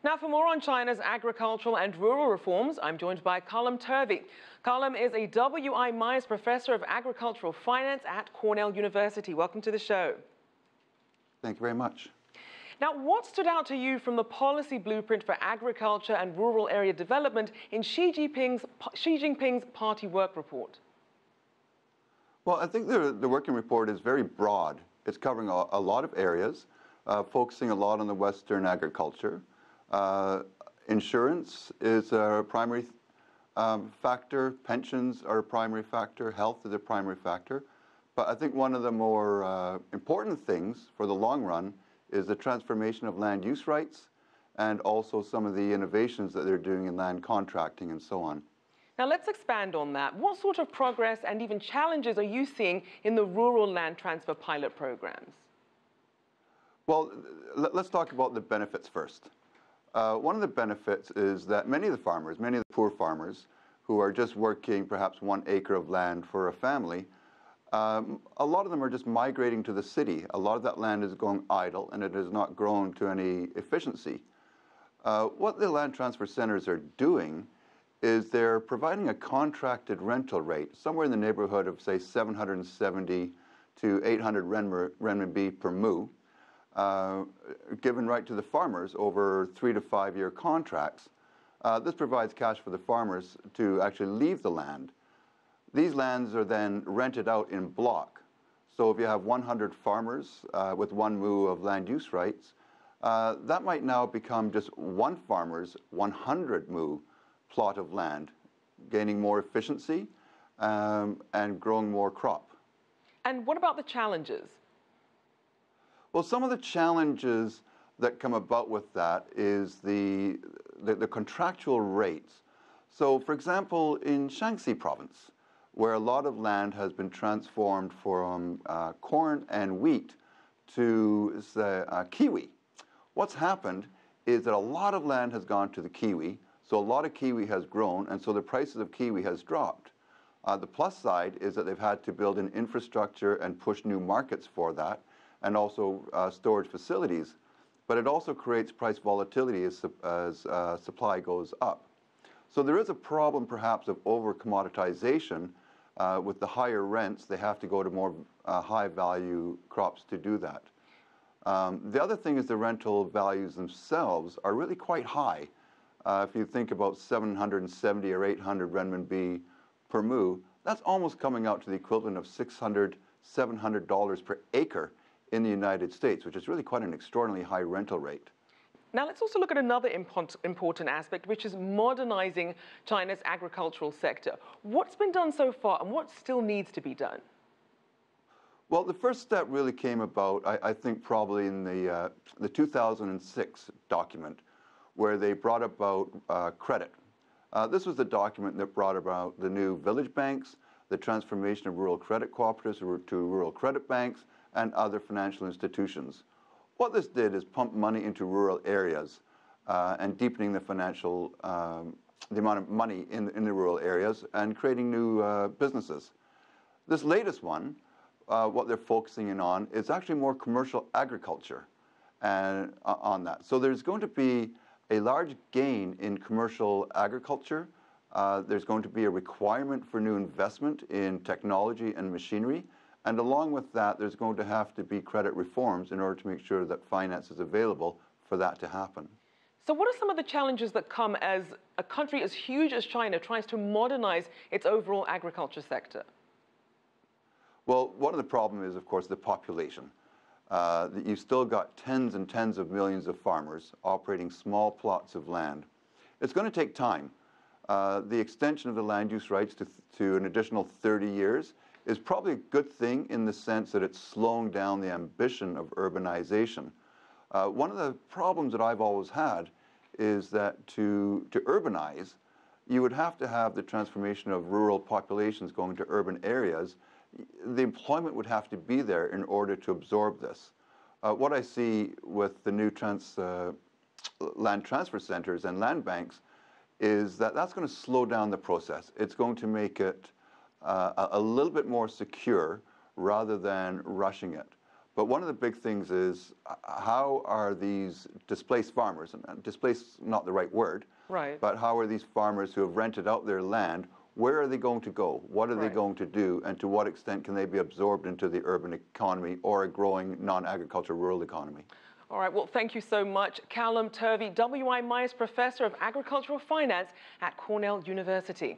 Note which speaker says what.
Speaker 1: Now, for more on China's agricultural and rural reforms, I'm joined by Calum Turvey. Calum is a W.I. Myers Professor of Agricultural Finance at Cornell University. Welcome to the show.
Speaker 2: Thank you very much.
Speaker 1: Now, what stood out to you from the policy blueprint for agriculture and rural area development in Xi Jinping's party work report?
Speaker 2: Well, I think the working report is very broad. It's covering a lot of areas, focusing a lot on the Western agriculture. Insurance is a primary factor, pensions are a primary factor, health is a primary factor. But I think one of the more important things for the long run is the transformation of land use rights and also some of the innovations that they're doing in land contracting and so on.
Speaker 1: Now let's expand on that. What sort of progress and even challenges are you seeing in the rural land transfer pilot programs?
Speaker 2: Well, let's talk about the benefits first. One of the benefits is that many of the farmers, many of the poor farmers who are just working perhaps 1 acre of land for a family, a lot of them are just migrating to the city. A lot of that land is going idle and it has not grown to any efficiency. What the land transfer centers are doing is they're providing a contracted rental rate, somewhere in the neighborhood of, say, 770 to 800 renminbi per mu, given right to the farmers over 3 to 5 year contracts. This provides cash for the farmers to actually leave the land. These lands are then rented out in block. So if you have 100 farmers with 1 mu of land use rights, that might now become just one farmer's 100 mu plot of land, gaining more efficiency and growing more crop.
Speaker 1: And what about the challenges?
Speaker 2: Well, some of the challenges that come about with that is the contractual rates. So, for example, in Shaanxi province, where a lot of land has been transformed from corn and wheat to kiwi, what's happened is that a lot of land has gone to the kiwi, so a lot of kiwi has grown, and so the prices of kiwi has dropped. The plus side is that they've had to build an infrastructure and push new markets for that, and also storage facilities. But it also creates price volatility as supply goes up. So there is a problem perhaps of over-commoditization. With the higher rents, they have to go to more high-value crops to do that. The other thing is the rental values themselves are really quite high. If you think about 770 or 800 renminbi per mu, that's almost coming out to the equivalent of $600, $700 per acre in the United States, which is really quite an extraordinarily high rental rate.
Speaker 1: Now let's also look at another important aspect, which is modernizing China's agricultural sector. What's been done so far and what still needs to be done?
Speaker 2: Well, the first step really came about, I think, probably in the 2006 document, where they brought about credit. This was the document that brought about the new village banks, the transformation of rural credit cooperatives to rural credit banks, and other financial institutions. What this did is pump money into rural areas and deepening the financial, the amount of money in the rural areas and creating new businesses. This latest one, what they're focusing in on is actually more commercial agriculture and on that. So there's going to be a large gain in commercial agriculture. There's going to be a requirement for new investment in technology and machinery. And along with that, there's going to have to be credit reforms in order to make sure that finance is available for that to happen.
Speaker 1: So what are some of the challenges that come as a country as huge as China tries to modernize its overall agriculture sector?
Speaker 2: Well, one of the problems is, of course, the population. You've still got tens and tens of millions of farmers operating small plots of land. It's going to take time. The extension of the land use rights to an additional 30 years is probably a good thing in the sense that it's slowing down the ambition of urbanization. One of the problems that I've always had is that to urbanize, you would have to have the transformation of rural populations going to urban areas. The employment would have to be there in order to absorb this. What I see with the new land transfer centers and land banks is that that's going to slow down the process. It's going to make it a little bit more secure rather than rushing it. But one of the big things is how are these displaced farmers, and displaced not the right word,
Speaker 1: right,
Speaker 2: but how are these farmers who have rented out their land, where are they going to go? What are they
Speaker 1: right.
Speaker 2: going to do? And to what extent can they be absorbed into the urban economy or a growing non-agricultural rural economy?
Speaker 1: All right, well, thank you so much. Calum Turvey, WI Myers Professor of Agricultural Finance at Cornell University.